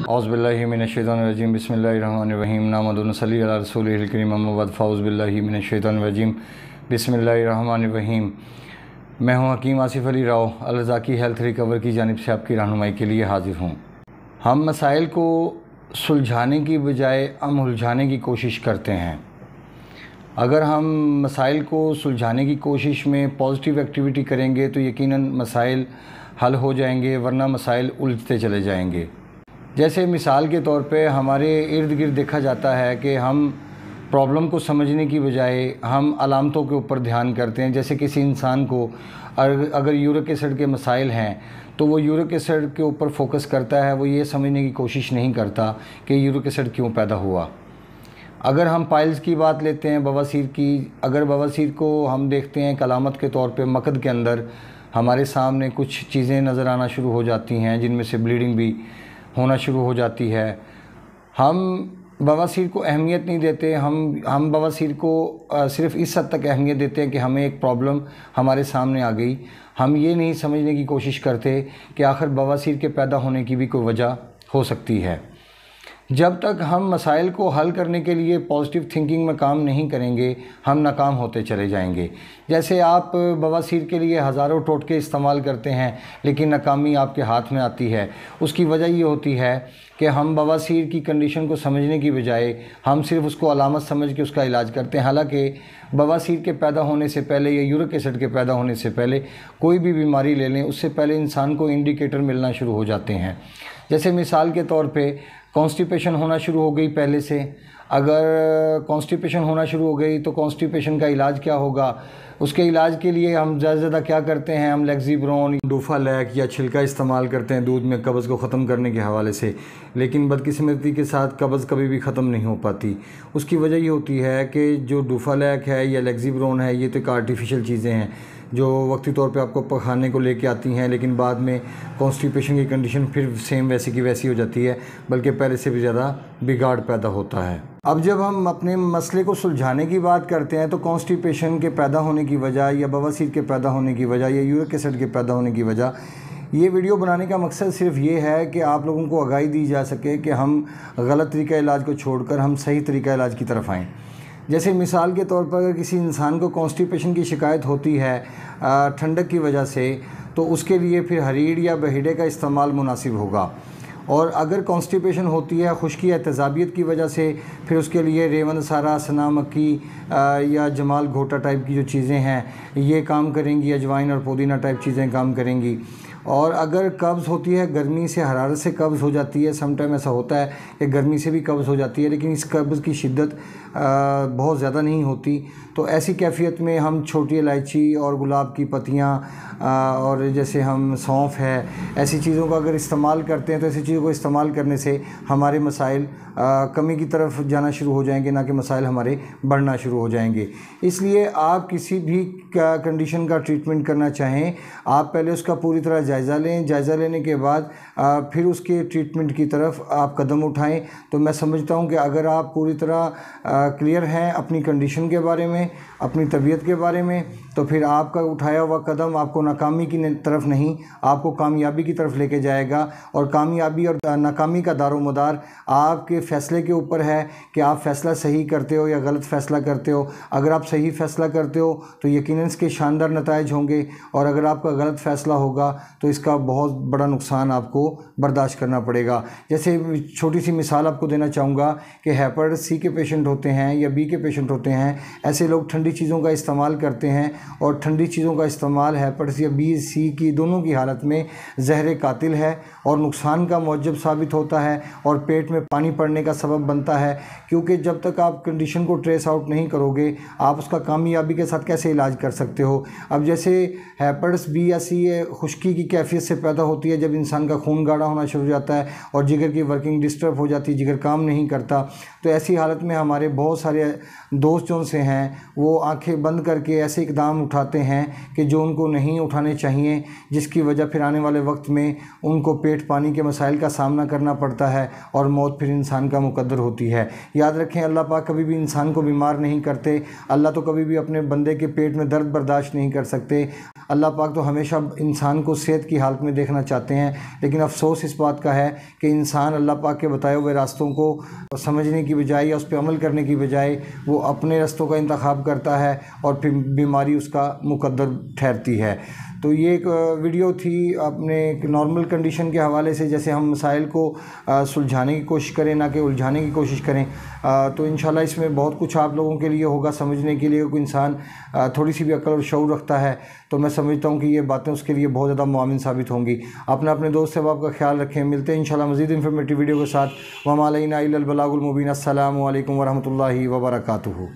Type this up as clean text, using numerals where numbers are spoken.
औज़ुबिल्लाहि मिनश्शैतानिर्रजीम बिस्मिल्लाहिर्रहमानिर्रहीम नाहमदुहु व नसल्ली अला रसूलिहिल करीम अम्मा बाद फ़अऊज़ुबिल्लाहि मिनश्शैतानिर्रजीम बिस्मिल्लाहिर्रहमानिर्रहीम। मैं हूं हकीम आसिफ़ अली राव अल रज़ाकी हेल्थ रिकवर की जानिब से आपकी रहनुमाई के लिए हाज़िर हूं। हम मसाइल को सुलझाने की बजाय हम उलझाने की कोशिश करते हैं। अगर हम मसाइल को सुलझाने की कोशिश में पॉजिटिव एक्टिविटी करेंगे तो यकीनन मसाइल हल हो जाएंगे, वरना मसाइल उलझते चले जाएंगे। जैसे मिसाल के तौर पे हमारे इर्द गिर्द देखा जाता है कि हम प्रॉब्लम को समझने की बजाय हम अलामतों के ऊपर ध्यान करते हैं। जैसे किसी इंसान को अगर यूरिक एसिड के मसाइल हैं तो वो यूरिक एसिड के ऊपर फोकस करता है, वो ये समझने की कोशिश नहीं करता कि यूरिक एसिड क्यों पैदा हुआ। अगर हम पाइल्स की बात लेते हैं, बवासीर की, अगर बवासीर को हम देखते हैं अलामत के तौर पे मकद के अंदर हमारे सामने कुछ चीज़ें नज़र आना शुरू हो जाती हैं जिनमें से ब्लीडिंग भी होना शुरू हो जाती है। हम बवासीर को अहमियत नहीं देते, हम बवासीर को सिर्फ़ इस हद तक अहमियत देते हैं कि हमें एक प्रॉब्लम हमारे सामने आ गई। हम ये नहीं समझने की कोशिश करते कि आखिर बवासीर के पैदा होने की भी कोई वजह हो सकती है। जब तक हम मसाइल को हल करने के लिए पॉजिटिव थिंकिंग में काम नहीं करेंगे, हम नाकाम होते चले जाएंगे। जैसे आप बवासीर के लिए हज़ारों टोटके इस्तेमाल करते हैं लेकिन नाकामी आपके हाथ में आती है। उसकी वजह ये होती है कि हम बवासीर की कंडीशन को समझने की बजाय हम सिर्फ उसको अलामत समझ के उसका इलाज करते हैं। हालांकि बवासीर के पैदा होने से पहले या यूरिक एसिड के पैदा होने से पहले कोई भी बीमारी ले लें, उससे पहले इंसान को इंडिकेटर मिलना शुरू हो जाते हैं। जैसे मिसाल के तौर पे कॉन्स्टिपेशन होना शुरू हो गई पहले से। अगर कॉन्स्टिपेशन होना शुरू हो गई तो कॉन्स्टिपेशन का इलाज क्या होगा? उसके इलाज के लिए हम ज़्यादा से ज़्यादा क्या करते हैं, हम लेक्सिब्रोन, डोफालैक या छिलका इस्तेमाल करते हैं दूध में कब्ज़ को ख़त्म करने के हवाले से। लेकिन बदकिस्मती के साथ कब्ज़ कभी भी ख़त्म नहीं हो पाती। उसकी वजह ये होती है कि जो डोफालैक है या लेक्सिब्रोन है, ये तो एक आर्टिफिशियल चीज़ें हैं जो वक्ती तौर पे आपको पखाने को लेके आती हैं, लेकिन बाद में कॉन्स्टिपेशन की कंडीशन फिर सेम वैसी की वैसी हो जाती है, बल्कि पहले से भी ज़्यादा बिगाड़ पैदा होता है। अब जब हम अपने मसले को सुलझाने की बात करते हैं तो कॉन्स्टिपेशन के पैदा होने की वजह या बवासीर के पैदा होने की वजह या यूरिक एसिड के पैदा होने की वजह, ये वीडियो बनाने का मकसद सिर्फ ये है कि आप लोगों को आगाही दी जा सके कि हम गलत तरीका इलाज को छोड़कर हम सही तरीका इलाज की तरफ आएँ। जैसे मिसाल के तौर पर अगर किसी इंसान को कॉन्स्टिपेशन की शिकायत होती है ठंडक की वजह से, तो उसके लिए फिर हरीड़ या बहीड़े का इस्तेमाल मुनासिब होगा। और अगर कॉन्स्टिपेशन होती है खुश्की या तेज़ाबियत की वजह से, फिर उसके लिए रेवन सारा, सना मक्की या जमाल घोटा टाइप की जो चीज़ें हैं ये काम करेंगी, अजवाइन और पुदीना टाइप चीज़ें काम करेंगी। और अगर कब्ज़ होती है, गर्मी से, हरारत से कब्ज़ हो जाती है, समटाइम ऐसा होता है कि गर्मी से भी कब्ज़ हो जाती है, लेकिन इस कब्ज़ की शिद्दत बहुत ज़्यादा नहीं होती, तो ऐसी कैफियत में हम छोटी इलायची और गुलाब की पत्तियाँ और जैसे हम सौंफ है, ऐसी चीज़ों का अगर इस्तेमाल करते हैं तो ऐसी चीज़ों को इस्तेमाल करने से हमारे मसाइल कमी की तरफ जाना शुरू हो जाएंगे, ना कि मसाइल हमारे बढ़ना शुरू हो जाएंगे। इसलिए आप किसी भी कंडीशन का ट्रीटमेंट करना चाहें, आप पहले उसका पूरी तरह जायज़ा लें। जायज़ा लेने के बाद फिर उसके ट्रीटमेंट की तरफ आप कदम उठाएं। तो मैं समझता हूं कि अगर आप पूरी तरह क्लियर हैं अपनी कंडीशन के बारे में, अपनी तबीयत के बारे में, तो फिर आपका उठाया हुआ कदम आपको नाकामी की तरफ नहीं, आपको कामयाबी की तरफ लेके जाएगा। और कामयाबी और नाकामी का दारोमदार आपके फ़ैसले के ऊपर है कि आप फ़ैसला सही करते हो या गलत फ़ैसला करते हो। अगर आप सही फ़ैसला करते हो तो यकीनन इसके शानदार नताइज होंगे, और अगर आपका गलत फ़ैसला होगा तो इसका बहुत बड़ा नुकसान आपको बर्दाश्त करना पड़ेगा। जैसे छोटी सी मिसाल आपको देना चाहूँगा कि हेपेटाइटिस सी के पेशेंट होते हैं या बी के पेशेंट होते हैं, ऐसे लोग ठंडी चीज़ों का इस्तेमाल करते हैं, और ठंडी चीज़ों का इस्तेमाल हेपेटाइटिस या बी, सी की दोनों की हालत में ज़हर कातिल है और नुकसान का मौजब साबित होता है और पेट में पानी पड़ने का सबब बनता है। क्योंकि जब तक आप कंडीशन को ट्रेस आउट नहीं करोगे, आप उसका कामयाबी के साथ कैसे इलाज कर सकते हो। अब जैसे हेपेटाइटिस बी या सी खुश्की की कैफियत से पैदा होती है जब इंसान का खून गाढ़ा होना शुरू हो जाता है और जिगर की वर्किंग डिस्टर्ब हो जाती है, जिगर काम नहीं करता। तो ऐसी हालत में हमारे बहुत सारे दोस्त जो से हैं वो आंखें बंद करके ऐसे इकदाम उठाते हैं कि जो उनको नहीं उठाने चाहिए, जिसकी वजह फिर आने वाले वक्त में उनको पेट पानी के मसाइल का सामना करना पड़ता है और मौत फिर इंसान का मुकद्दर होती है। याद रखें, अल्लाह पाक कभी भी इंसान को बीमार नहीं करते। अल्लाह तो कभी भी अपने बंदे के पेट में दर्द बर्दाश्त नहीं कर सकते। अल्लाह पाक तो हमेशा इंसान को सेहत की हालत में देखना चाहते हैं, लेकिन अफसोस इस बात का है कि इंसान अल्लाह पाक के बताए हुए रास्तों को समझने की बजाय या उस पर अमल करने की बजाय वो अपने रास्तों का इंतखाब करता है और फिर बीमारी उसका मुकद्दर ठहरती है। तो ये एक वीडियो थी अपने एक नॉर्मल कंडीशन के हवाले से, जैसे हम मसाइल को सुलझाने की कोशिश करें ना कि उलझाने की कोशिश करें। तो इंशाल्लाह इसमें बहुत कुछ आप लोगों के लिए होगा समझने के लिए। कोई इंसान थोड़ी सी भी अक्ल और शऊर रखता है तो मैं समझता हूँ कि ये बातें उसके लिए बहुत ज़्यादा मुआविन साबित होंगी। अपने दोस्त अहबाब का ख्याल रखें। मिलते हैं इंशाल्लाह मज़ीद इंफॉर्मेटिव वीडियो के साथ। वमा अलैना इल्लल बलागुल मुबीन। अस्सलामु अलैकुम वरहमतुल्लाहि वबरकातुहू।